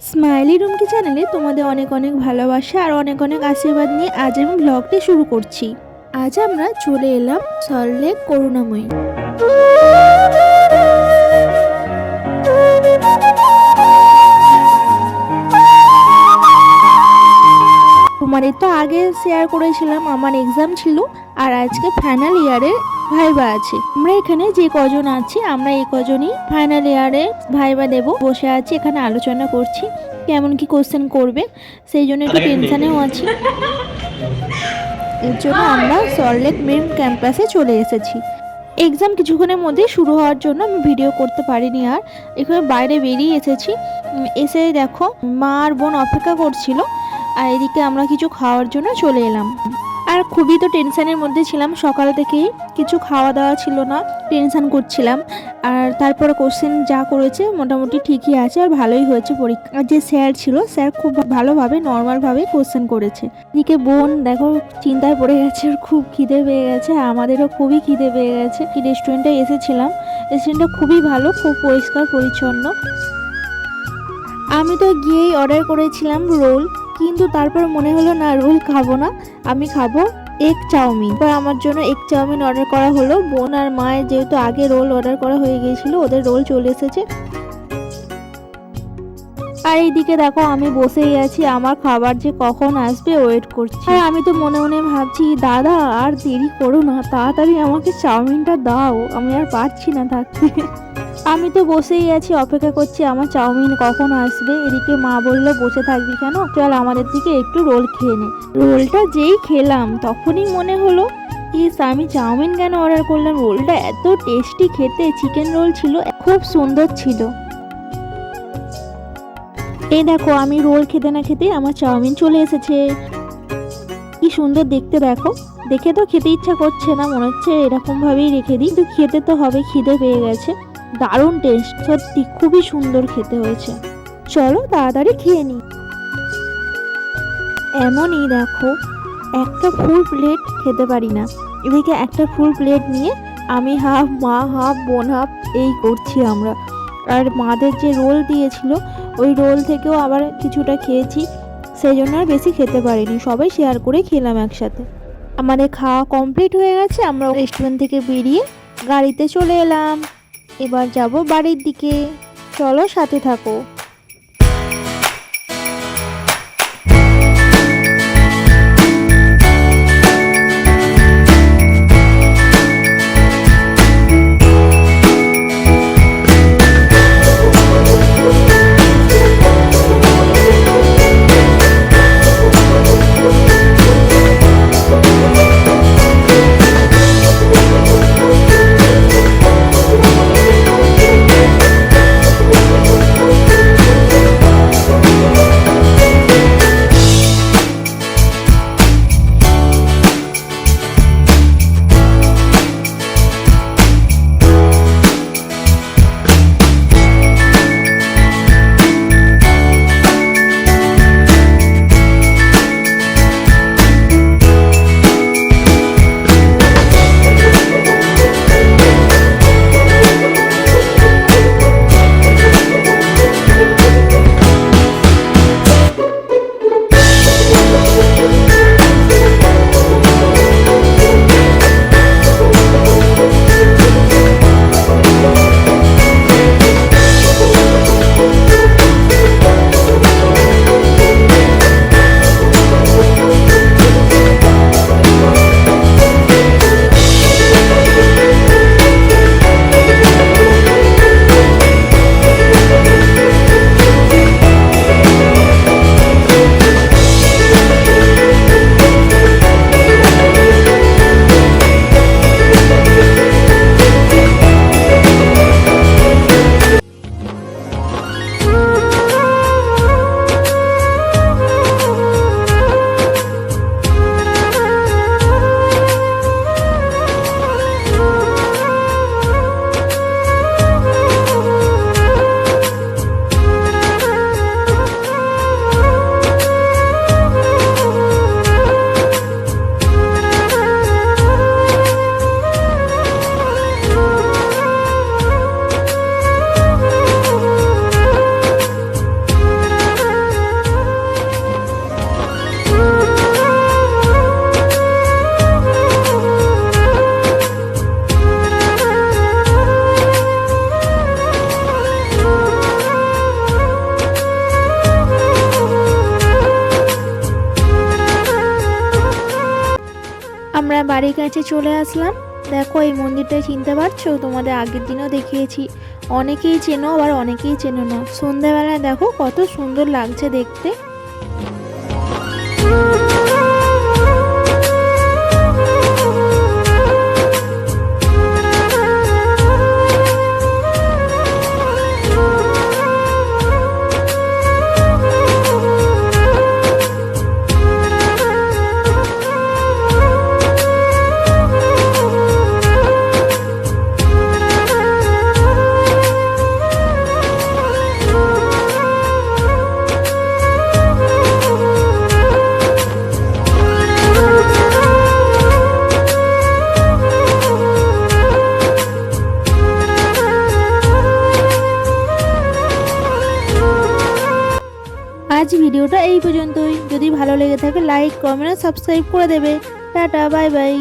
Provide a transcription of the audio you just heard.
Smiley Rumki চ্যানেলে তোমাদের অনেক অনেক ভালোবাসা আর অনেক অনেক আশীর্বাদ নিয়ে আজ আমি ব্লগটি শুরু করছি। আজ আমরা চলে এলাম সল্টলেক করুণাময়ী। তোমাদের তো আগে শেয়ার করেছিলাম আমার এক্সাম ছিল আর আজকে ফাইনাল ইয়ারের ভাইবা আছে। আমরা এখানে যে কজন আছি আমরা এই কজনই ফাইনাল ইয়ারে ভাইবা দেব। বসে আছি এখানে আলোচনা করছি কেমন কি কোশ্চেন করবে, সেই জন্য একটু টেনশনেও আছি। এর জন্য আমরা সল্টলেক মেন ক্যাম্পাসে চলে এসেছি। এক্সাম কিছুক্ষণের মধ্যে শুরু হওয়ার জন্য আমি ভিডিও করতে পারিনি, আর এখানে বাইরে বেরিয়ে এসেছি। এসে দেখো মা আর বোন অপেক্ষা করছিল, আর এদিকে আমরা কিছু খাওয়ার জন্য চলে এলাম। আর খুবই তো টেনশনের মধ্যে ছিলাম, সকাল থেকেই কিছু খাওয়া দাওয়া ছিল না, টেনশন করছিলাম। আর তারপরে কোশ্চেন যা করেছে মোটামুটি ঠিকই আছে আর ভালোই হয়েছে পরীক্ষা। আর যে স্যার ছিল স্যার খুব ভালোভাবে নর্মালভাবে কোশ্চেন করেছে। এদিকে বোন দেখো চিন্তায় পড়ে গেছে, ওর খুব খিদে পেয়ে গেছে, আমাদেরও খুবই খিদে পেয়ে গেছে। এই রেস্টুরেন্টে এসেছিলাম, রেস্টুরেন্টটা খুবই ভালো, খুব পরিষ্কার পরিচ্ছন্ন। আমি তো গিয়েই অর্ডার করেছিলাম রোল, কিন্তু তারপর মনে হলো না রোল খাবো না, আমি খাবো এগ চাউমিন। এবার আমার জন্য এগ চাউমিন অর্ডার করা হলো। বোন আর মায়ের যেহেতু আগে রোল অর্ডার করা হয়ে গিয়েছিল, ওদের রোল চলে এসেছে। আর এইদিকে দেখো আমি বসেই আছি, আমার খাবার যে কখন আসবে ওয়েট করছি। আর আমি তো মনে মনে ভাবছি দাদা আর দেরি করো না, তাড়াতাড়ি আমাকে চাউমিনটা দাও, আমি আর পারছি না থাকতে। আমি তো বসেই আছি অপেক্ষা করছি আমার চাউমিন কখন আসবে। এদিকে মা বললো বসে থাকবি কেন, চল আমাদের দিকে একটু রোল খেয়ে নে। রোলটা যেই খেলাম তখনই মনে হলো আমি চাউমিন কেন অর্ডার করলাম, রোলটা এত টেস্টি খেতে, চিকেন রোল ছিল, খুব সুন্দর ছিল। এই দেখো আমি রোল খেতে না খেতে আমার চাউমিন চলে এসেছে। কি সুন্দর দেখতে, দেখো দেখে তো খেতে ইচ্ছা করছে না, মনে হচ্ছে এরকম ভাবেই রেখে দিই, কিন্তু খেতে তো হবে, খিদে পেয়ে গেছে। দারুণ টেস্ট, সত্যি খুবই সুন্দর খেতে হয়েছে। চলো তাড়াতাড়ি খেয়ে নিই। এমনই দেখো একটা ফুল প্লেট খেতে পারি না, এদিকে একটা ফুল প্লেট নিয়ে আমি হাফ, মা হাফ, বোন হাফ, এই করছি আমরা। আর মাদের যে রোল দিয়েছিল ওই রোল থেকেও আবার কিছুটা খেয়েছি, সেই জন্য আর বেশি খেতে পারিনি, সবাই শেয়ার করে খেলাম একসাথে। আমাদের খাওয়া কমপ্লিট হয়ে গেছে, আমরা রেস্টুরেন্ট থেকে বেরিয়ে গাড়িতে চলে এলাম। এবার যাব বাড়ির দিকে, চলো সাথে থাকো। বাড়ির কাছে চলে আসলাম। দেখো এই মন্দিরটা চিনতে পারছো? তোমাদের আগের দিনও দেখিয়েছি। অনেকেই চেনো আবার অনেকেই চেনো না। সন্ধ্যাবেলায় দেখো কত সুন্দর লাগছে দেখতে। আজ ভিডিওটা এই পর্যন্তই। যদি ভালো লেগে থাকে লাইক, কমেন্ট, সাবস্ক্রাইব করে দেবে। Tata, bye bye.